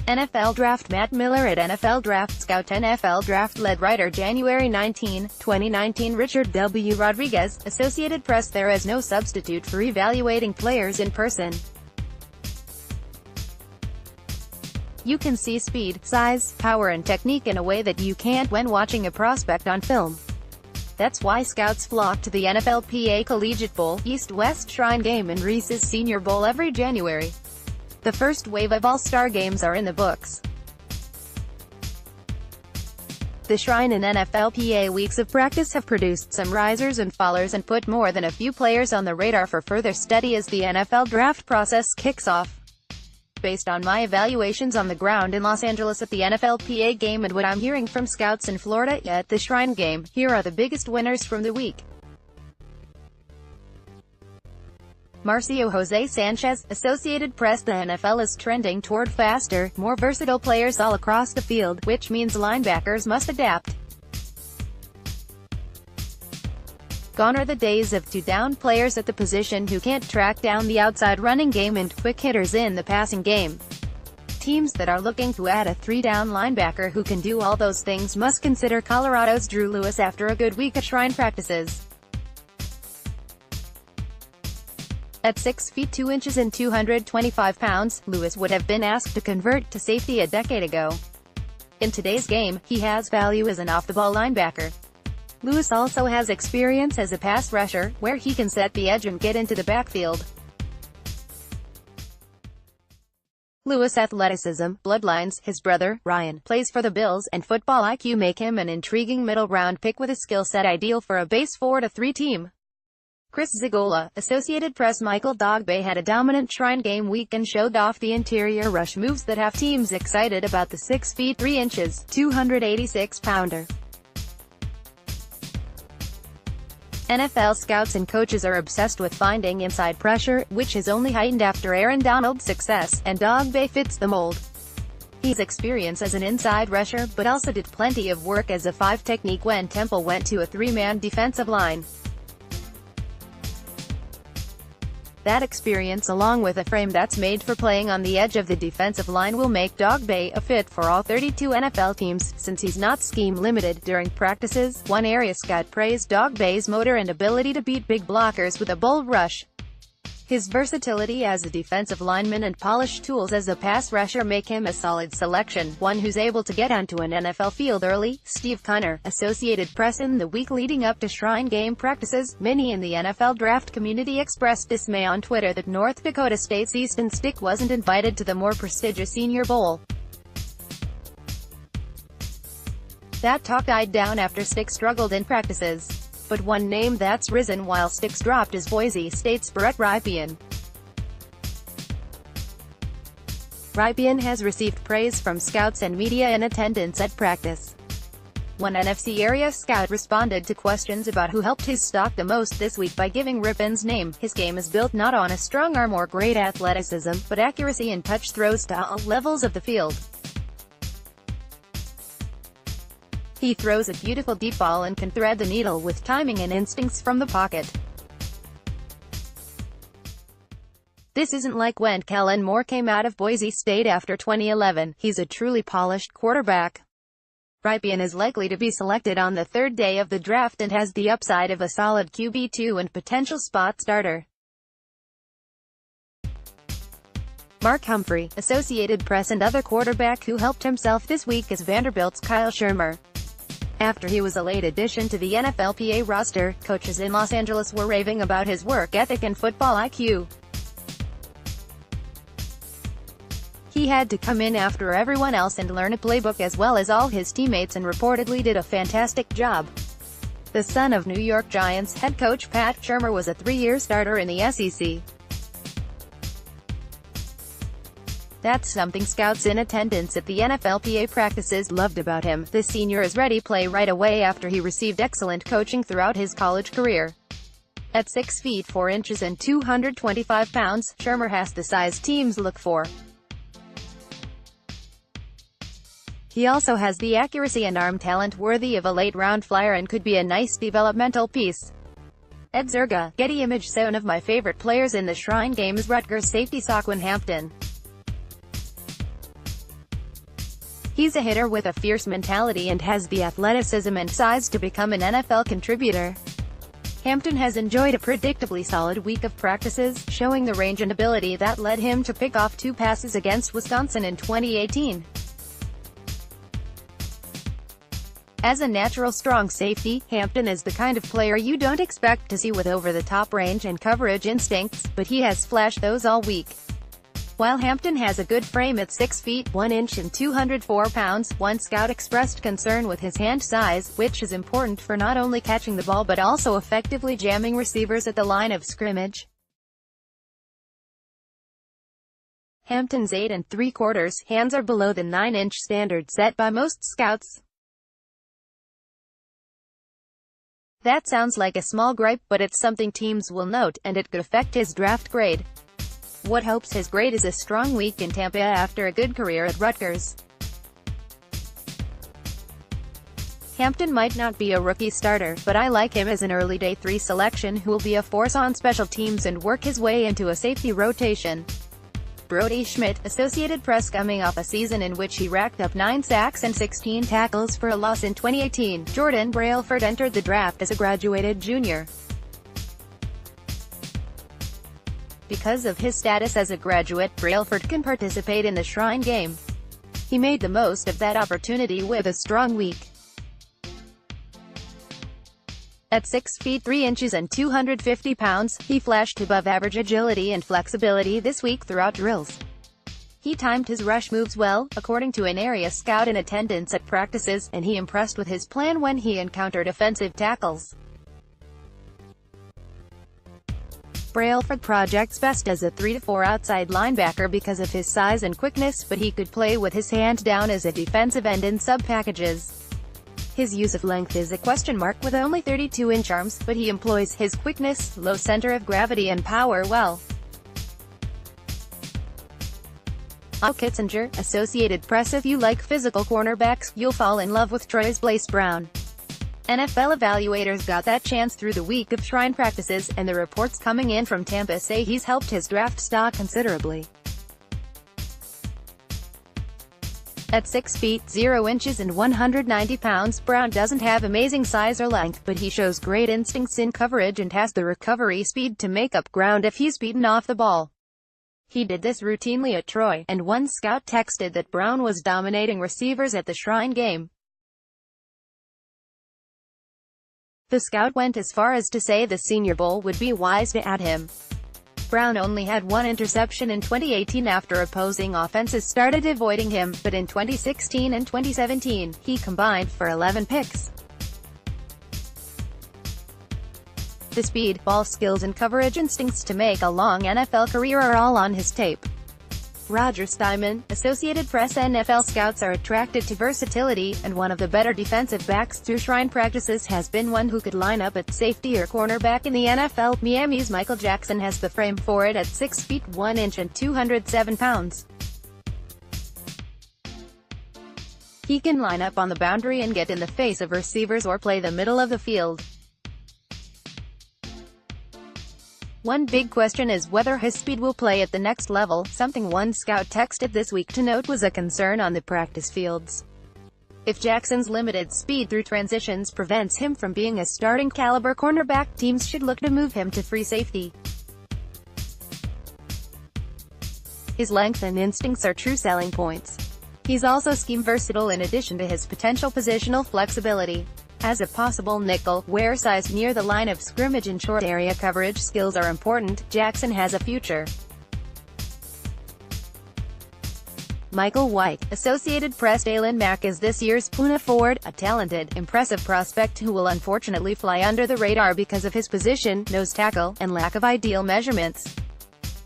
NFL Draft Matt Miller at NFL Draft Scout NFL Draft Lead WriterJanuary 19, 2019 Richard W. Rodriguez, Associated Press. There is no substitute for evaluating players in person. You can see speed, size, power and technique in a way that you can't when watching a prospect on film. That's why scouts flock to the NFLPA Collegiate Bowl, East-West Shrine game and Reese's Senior Bowl every January. The first wave of all-star games are in the books. The Shrine and NFLPA weeks of practice have produced some risers and fallers and put more than a few players on the radar for further study as the NFL draft process kicks off. Based on my evaluations on the ground in Los Angeles at the NFLPA game and what I'm hearing from scouts in Florida at the Shrine game, here are the biggest winners from the week. Marcio Jose Sanchez, Associated Press. The NFL is trending toward faster, more versatile players all across the field, which means linebackers must adapt. Gone are the days of two-down players at the position who can't track down the outside running game and quick hitters in the passing game. Teams that are looking to add a three-down linebacker who can do all those things must consider Colorado's Drew Lewis after a good week at Shrine practices. At 6 feet 2 inches and 225 pounds, Lewis would have been asked to convert to safety a decade ago. In today's game, he has value as an off-the-ball linebacker. Lewis also has experience as a pass rusher, where he can set the edge and get into the backfield. Lewis' athleticism, bloodlines, his brother, Ryan, plays for the Bills, and football IQ make him an intriguing middle-round pick with a skill set ideal for a base 4-3 team. Chris Zigola, Associated Press. Michael Dogbe had a dominant Shrine game week and showed off the interior rush moves that have teams excited about the 6 feet 3 inches, 286-pounder. NFL scouts and coaches are obsessed with finding inside pressure, which has only heightened after Aaron Donald's success, and Dogbe fits the mold. He's experienced as an inside rusher, but also did plenty of work as a 5 technique when Temple went to a 3-man defensive line. That experience, along with a frame that's made for playing on the edge of the defensive line, will make Dogbe a fit for all 32 NFL teams, since he's not scheme-limited. During practices, one area scout praised Dogbe's motor and ability to beat big blockers with a bull rush. His versatility as a defensive lineman and polished tools as a pass rusher make him a solid selection, one who's able to get onto an NFL field early. Steve Connor, Associated Press. In the week leading up to Shrine game practices, many in the NFL draft community expressed dismay on Twitter that North Dakota State's Easton Stick wasn't invited to the more prestigious Senior Bowl. That talk died down after Stick struggled in practices. But one name that's risen while Sticks dropped is Boise State's Brett Rypien. Rypien has received praise from scouts and media in attendance at practice. One NFC area scout responded to questions about who helped his stock the most this week by giving Rypien's name. His game is built not on a strong arm or great athleticism, but accuracy and touch throws to all levels of the field. He throws a beautiful deep ball and can thread the needle with timing and instincts from the pocket. This isn't like when Kellen Moore came out of Boise State after 2011. He's a truly polished quarterback. Rypien is likely to be selected on the 3rd day of the draft and has the upside of a solid QB2 and potential spot starter. Mark Humphrey, Associated Press. And other quarterback who helped himself this week is Vanderbilt's Kyle Shurmur. After he was a late addition to the NFLPA roster, coaches in Los Angeles were raving about his work ethic and football IQ. He had to come in after everyone else and learn a playbook as well as all his teammates, and reportedly did a fantastic job. The son of New York Giants head coach Pat Shurmur was a 3-year starter in the SEC. That's something scouts in attendance at the NFLPA practices loved about him. The senior is ready to play right away after he received excellent coaching throughout his college career. At 6 feet 4 inches and 225 pounds, Shurmur has the size teams look for. He also has the accuracy and arm talent worthy of a late-round flyer and could be a nice developmental piece. Ed Zerga, Getty Image. One of my favorite players in the Shrine game is Rutgers safety Saquon Hampton. He's a hitter with a fierce mentality and has the athleticism and size to become an NFL contributor. Hampton has enjoyed a predictably solid week of practices, showing the range and ability that led him to pick off 2 passes against Wisconsin in 2018. As a natural strong safety, Hampton is the kind of player you don't expect to see with over-the-top range and coverage instincts, but he has flashed those all week. While Hampton has a good frame at 6 feet 1 inch and 204 pounds, one scout expressed concern with his hand size, which is important for not only catching the ball but also effectively jamming receivers at the line of scrimmage. Hampton's 8 3/4 hands are below the 9-inch standard set by most scouts. That sounds like a small gripe, but it's something teams will note, and it could affect his draft grade. Wood hopes his grade is a strong week in Tampa after a good career at Rutgers. Hampton might not be a rookie starter, but I like him as an early day 3 selection who will be a force on special teams and work his way into a safety rotation. Brody Schmidt, Associated Press. Coming off a season in which he racked up 9 sacks and 16 tackles for a loss in 2018, Jordan Brailford entered the draft as a graduated junior. Because of his status as a graduate, Brailford can participate in the Shrine game. He made the most of that opportunity with a strong week. At 6 feet 3 inches and 250 pounds, he flashed above-average agility and flexibility this week throughout drills. He timed his rush moves well, according to an area scout in attendance at practices, and he impressed with his plan when he encountered offensive tackles. Brailford projects best as a 3-4 outside linebacker because of his size and quickness, but he could play with his hand down as a defensive end in sub-packages. His use of length is a question mark with only 32-inch arms, but he employs his quickness, low center of gravity and power well. Al Kitzinger, Associated Press. If you like physical cornerbacks, you'll fall in love with Troy's Blaze Brown. NFL evaluators got that chance through the week of Shrine practices, and the reports coming in from Tampa say he's helped his draft stock considerably. At 6 feet 0 inches and 190 pounds, Brown doesn't have amazing size or length, but he shows great instincts in coverage and has the recovery speed to make up ground if he's beaten off the ball. He did this routinely at Troy, and one scout texted that Brown was dominating receivers at the Shrine game. The scout went as far as to say the Senior Bowl would be wise to add him. Brown only had 1 interception in 2018 after opposing offenses started avoiding him, but in 2016 and 2017, he combined for 11 picks. The speed, ball skills and coverage instincts to make a long NFL career are all on his tape. Roger Steinman, Associated Press. NFL scouts are attracted to versatility, and one of the better defensive backs through Shrine practices has been one who could line up at safety or cornerback in the NFL. Miami's Michael Jackson has the frame for it at 6 feet 1 inch and 207 pounds. He can line up on the boundary and get in the face of receivers or play the middle of the field. One big question is whether his speed will play at the next level, something one scout texted this week to note was a concern on the practice fields. If Jackson's limited speed through transitions prevents him from being a starting caliber cornerback, teams should look to move him to free safety. His length and instincts are true selling points. He's also scheme versatile in addition to his potential positional flexibility. As a possible nickel, where size near the line of scrimmage and short area coverage skills are important, Jackson has a future. Michael White, Associated Press. Daylon Mack is this year's Puna Ford, a talented, impressive prospect who will unfortunately fly under the radar because of his position, nose tackle, and lack of ideal measurements.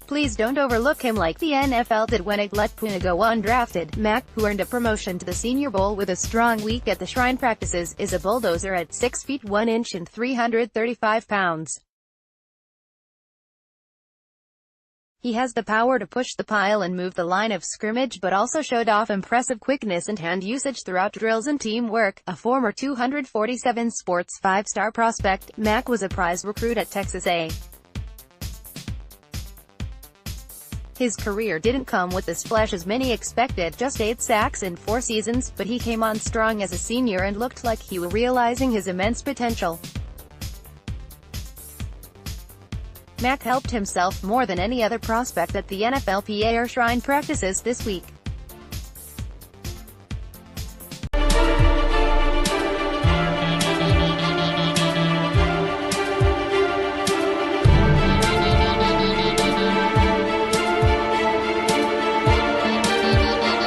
Please don't overlook him like the NFL did when it let Puna go undrafted. Mack, who earned a promotion to the Senior Bowl with a strong week at the Shrine practices, is a bulldozer at 6 feet 1 inch and 335 pounds. He has the power to push the pile and move the line of scrimmage, but also showed off impressive quickness and hand usage throughout drills and teamwork. A former 247 Sports 5-star prospect, Mack was a prize recruit at Texas A. His career didn't come with the splash as many expected, just 8 sacks in 4 seasons, but he came on strong as a senior and looked like he was realizing his immense potential. Mack helped himself more than any other prospect at the NFLPA or Shrine practices this week.